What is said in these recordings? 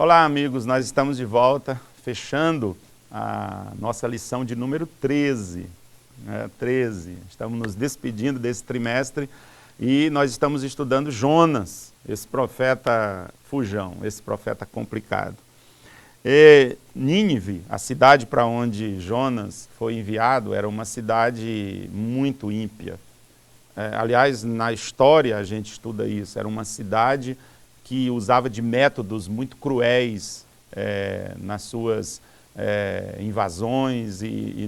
Olá, amigos, nós estamos de volta, fechando a nossa lição de número 13. 13. Estamos nos despedindo desse trimestre e nós estamos estudando Jonas, esse profeta fujão, esse profeta complicado. E Nínive, a cidade para onde Jonas foi enviado, era uma cidade muito ímpia. Aliás, na história a gente estuda isso, era uma cidade que usava de métodos muito cruéis nas suas invasões e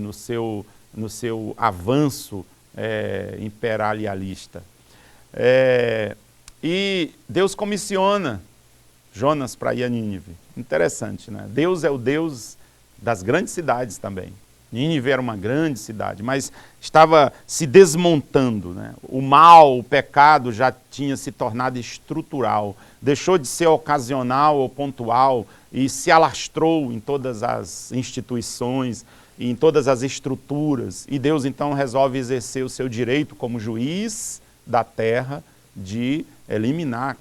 no seu avanço imperialista. E Deus comissiona Jonas para ir a Nínive. Interessante, né? Deus é o Deus das grandes cidades também. Nínive era uma grande cidade, mas estava se desmontando, né? O mal, o pecado já tinha se tornado estrutural, deixou de ser ocasional ou pontual e se alastrou em todas as instituições, em todas as estruturas. E Deus então resolve exercer o seu direito como juiz da terra de eliminar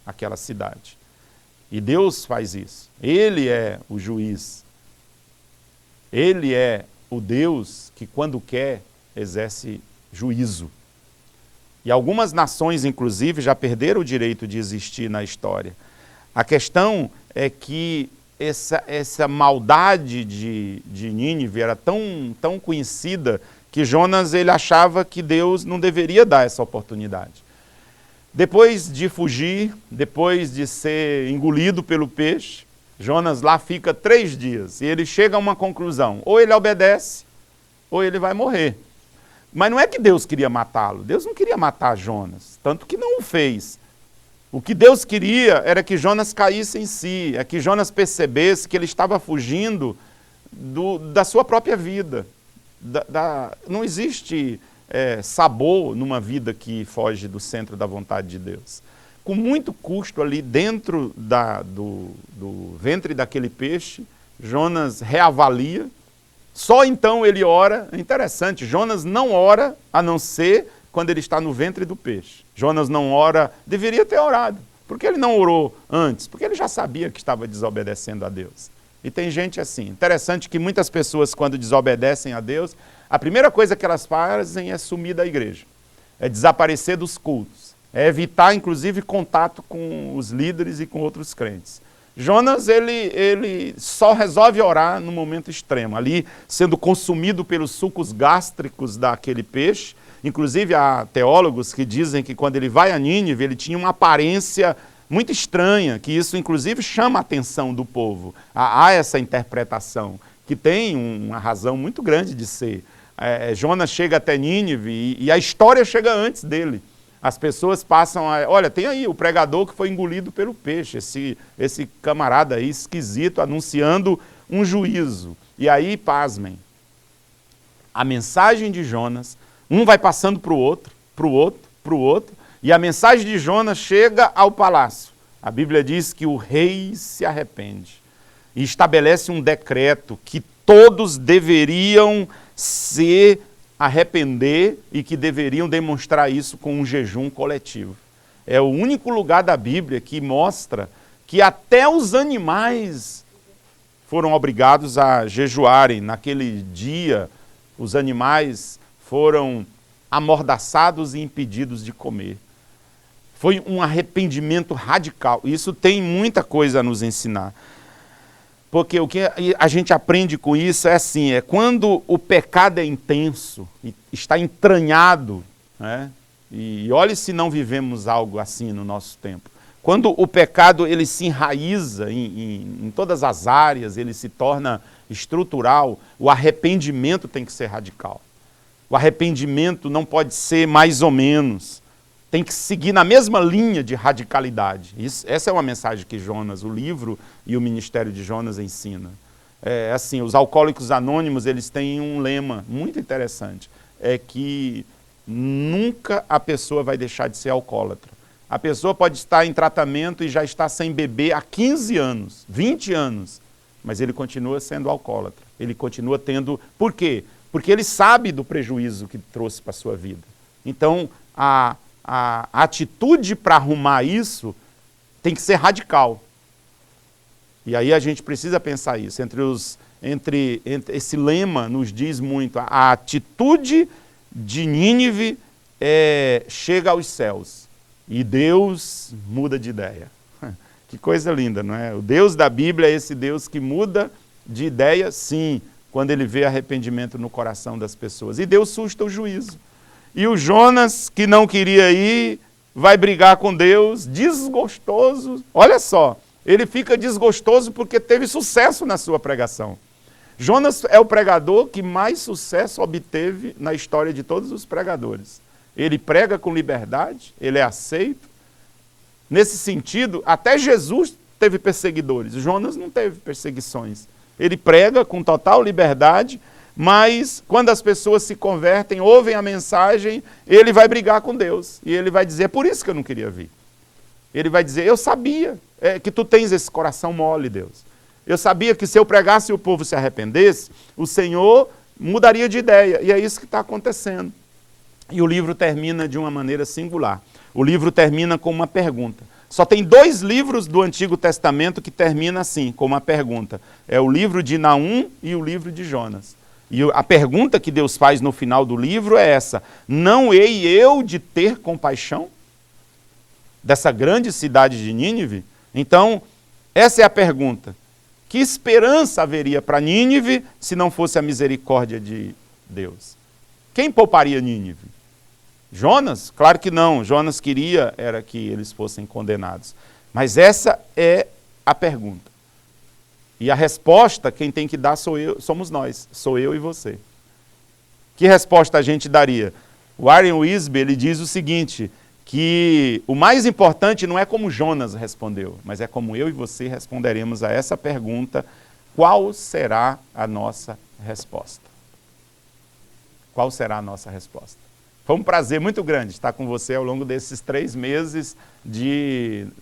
aquela cidade. E Deus faz isso. Ele é o juiz. Ele é o Deus que, quando quer, exerce juízo. E algumas nações, inclusive, já perderam o direito de existir na história. A questão é que essa maldade de Nínive era tão conhecida que Jonas ele achava que Deus não deveria dar essa oportunidade. Depois de fugir, depois de ser engolido pelo peixe, Jonas lá fica 3 dias e ele chega a uma conclusão: ou ele obedece, ou ele vai morrer. Mas não é que Deus queria matá-lo, Deus não queria matar Jonas, tanto que não o fez. O que Deus queria era que Jonas caísse em si, é que Jonas percebesse que ele estava fugindo da sua própria vida. Não existe sabor numa vida que foge do centro da vontade de Deus. Com muito custo ali dentro do ventre daquele peixe, Jonas reavalia, só então ele ora. É interessante, Jonas não ora a não ser quando ele está no ventre do peixe. Jonas não ora, deveria ter orado. Por que ele não orou antes? Porque ele já sabia que estava desobedecendo a Deus. E tem gente assim. Interessante que muitas pessoas, quando desobedecem a Deus, a primeira coisa que elas fazem é sumir da igreja, é desaparecer dos cultos, é evitar, inclusive, contato com os líderes e com outros crentes. Jonas, ele só resolve orar no momento extremo, ali sendo consumido pelos sucos gástricos daquele peixe. Inclusive, há teólogos que dizem que quando ele vai a Nínive, ele tinha uma aparência muito estranha, que isso, inclusive, chama a atenção do povo. Há essa interpretação, que tem uma razão muito grande de ser. Jonas chega até Nínive e a história chega antes dele. As pessoas passam a... Olha, tem aí o pregador que foi engolido pelo peixe, esse camarada aí esquisito, anunciando um juízo. E aí, pasmem, a mensagem de Jonas, um vai passando para o outro, para o outro, para o outro, e a mensagem de Jonas chega ao palácio. A Bíblia diz que o rei se arrepende e estabelece um decreto que todos deveriam se arrepender e que deveriam demonstrar isso com um jejum coletivo. É o único lugar da Bíblia que mostra que até os animais foram obrigados a jejuarem. Naquele dia, os animais foram amordaçados e impedidos de comer. Foi um arrependimento radical. Isso tem muita coisa a nos ensinar. Porque o que a gente aprende com isso é assim, quando o pecado é intenso, e está entranhado, né? E olhe se não vivemos algo assim no nosso tempo. Quando o pecado ele se enraiza em todas as áreas, ele se torna estrutural, o arrependimento tem que ser radical. O arrependimento não pode ser mais ou menos. Tem que seguir na mesma linha de radicalidade. Essa é uma mensagem que Jonas, o livro e o ministério de Jonas ensina. Assim, os alcoólicos anônimos, eles têm um lema muito interessante, é que nunca a pessoa vai deixar de ser alcoólatra. A pessoa pode estar em tratamento e já está sem beber há 15 anos, 20 anos, mas ele continua sendo alcoólatra. Ele continua tendo... Por quê? Porque ele sabe do prejuízo que trouxe para a sua vida. Então, a atitude para arrumar isso tem que ser radical. E aí a gente precisa pensar isso. Entre esse lema nos diz muito. A atitude de Nínive chega aos céus. E Deus muda de ideia. Que coisa linda, não é? O Deus da Bíblia é esse Deus que muda de ideia, sim, quando ele vê arrependimento no coração das pessoas. E Deus suscita o juízo. E o Jonas, que não queria ir, vai brigar com Deus, desgostoso. Olha só, ele fica desgostoso porque teve sucesso na sua pregação. Jonas é o pregador que mais sucesso obteve na história de todos os pregadores. Ele prega com liberdade, ele é aceito. Nesse sentido, até Jesus teve perseguidores. Jonas não teve perseguições. Ele prega com total liberdade, mas quando as pessoas se convertem, ouvem a mensagem, ele vai brigar com Deus. E ele vai dizer, é por isso que eu não queria vir. Ele vai dizer, eu sabia que tu tens esse coração mole, Deus. Eu sabia que se eu pregasse e o povo se arrependesse, o Senhor mudaria de ideia. E é isso que está acontecendo. E o livro termina de uma maneira singular. O livro termina com uma pergunta. Só tem 2 livros do Antigo Testamento que terminam assim, com uma pergunta. É o livro de Naum e o livro de Jonas. E a pergunta que Deus faz no final do livro é essa: não hei eu de ter compaixão dessa grande cidade de Nínive? Então, essa é a pergunta. Que esperança haveria para Nínive se não fosse a misericórdia de Deus? Quem pouparia Nínive? Jonas? Claro que não. Jonas queria era que eles fossem condenados. Mas essa é a pergunta. E a resposta, quem tem que dar somos nós. Sou eu e você. Que resposta a gente daria? O Warren Wiersbe, ele diz o seguinte, que o mais importante não é como Jonas respondeu, mas é como eu e você responderemos a essa pergunta: qual será a nossa resposta? Qual será a nossa resposta? Foi um prazer muito grande estar com você ao longo desses 3 meses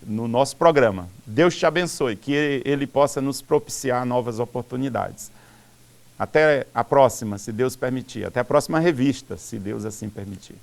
no nosso programa. Deus te abençoe, que Ele possa nos propiciar novas oportunidades. Até a próxima, se Deus permitir. Até a próxima revista, se Deus assim permitir.